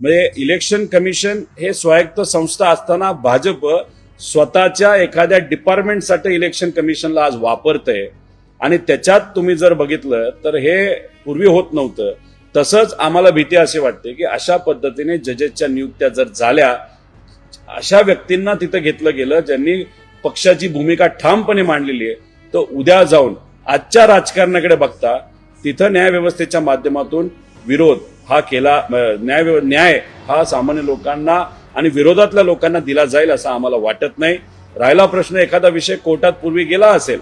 म्हणजे election commission हे स्वायत्त संस्था असताना भाजप स्वतःच्या एखाद्या डिपार्टमेंटसाठी इलेक्शन कमिशनला आज वापरतंय आणि त्याच्यात तुम्ही जर बघितलं तर हे पूर्वी होत नव्हतं. तसंच आम्हाला भीती अशी वाटते की अशा पद्धतीने जजेसच्या नियुक्त्या जर झाल्या, अशा व्यक्तींना तिथं घेतलं गेलं ज्यांनी पक्षाची भूमिका ठामपणे मांडलेली आहे, तर उद्या जाऊन आजच्या राजकारणाकडे बघता तिथं न्यायव्यवस्थेच्या माध्यमातून विरोध हा केला, न्याय हा सामान्य लोकांना आणि विरोधातल्या लोकांना दिला जाईल असं आम्हाला वाटत नाही. राहिला प्रश्न एखादा विषय कोर्टात पूर्वी गेला असेल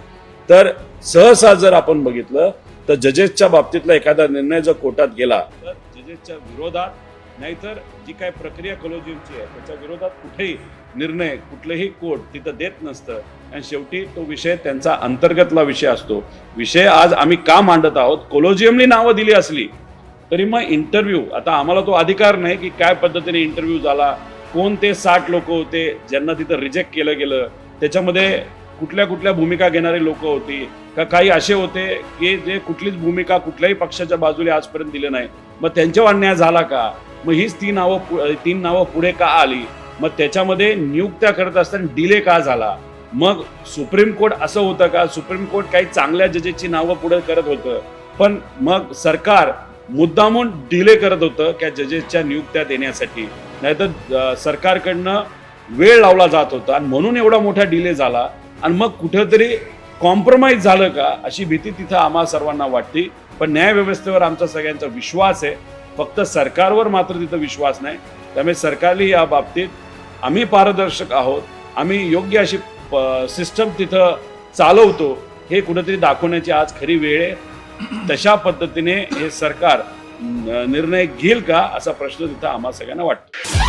तर सहसा जर आपण बघितलं तर जजेसच्या बाबतीतला एखादा निर्णय जर कोर्टात गेला तर जजेसच्या विरोधात नाहीतर जी काय प्रक्रिया कॉलेजियमची आहे त्याच्या विरोधात कुठेही निर्णय कुठलेही कोर्ट तिथं देत नसतं. आणि शेवटी तो विषय त्यांचा अंतर्गतला विषय असतो. विषय आज आम्ही का मांडत आहोत, कॉलेजियमनी नावं दिली असली तरी मग इंटरव्ह्यू, आता आम्हाला तो अधिकार नाही की काय पद्धतीने इंटरव्ह्यू झाला, कोण ते 60 लोक होते ज्यांना तिथं रिजेक्ट केलं गेलं, त्याच्यामध्ये कुठल्या कुठल्या भूमिका घेणारे लोक होती का काही असे होते की जे कुठलीच भूमिका कुठल्याही पक्षाच्या बाजूला आजपर्यंत दिलं नाही, मग त्यांच्यावर अन्याय झाला का, मग हीच तीन नावं पुढे का आली, मग त्याच्यामध्ये नियुक्त्या करत असताना डिले का झाला, मग सुप्रीम कोर्ट असं होतं का, सुप्रीम कोर्ट काही चांगल्या जजेसची नावं पुढे करत होतं पण मग सरकार मुद्दामून डिले करत होतं त्या जजेसच्या नियुक्त्या देण्यासाठी, नाहीतर सरकारकडनं वेळ लावला जात होता आणि म्हणून एवढा मोठा डिले झाला आणि मग कुठेतरी कॉम्प्रोमाइज झालं का अशी भीती तिथं आम्हा सर्वांना वाटते. पण न्यायव्यवस्थेवर आमचा सगळ्यांचा विश्वास आहे, फक्त सरकारवर मात्र तिथं विश्वास नाही. त्यामुळे सरकारने या बाबतीत आम्ही पारदर्शक आहोत, आम्ही योग्य अशी सिस्टम तिथं चालवतो हे कुठेतरी दाखवण्याची आज खरी वेळ आहे. तशा पद्धतीने हे सरकार निर्णय घेईल का असा प्रश्न तिथं आम्हा सगळ्यांना वाटतो.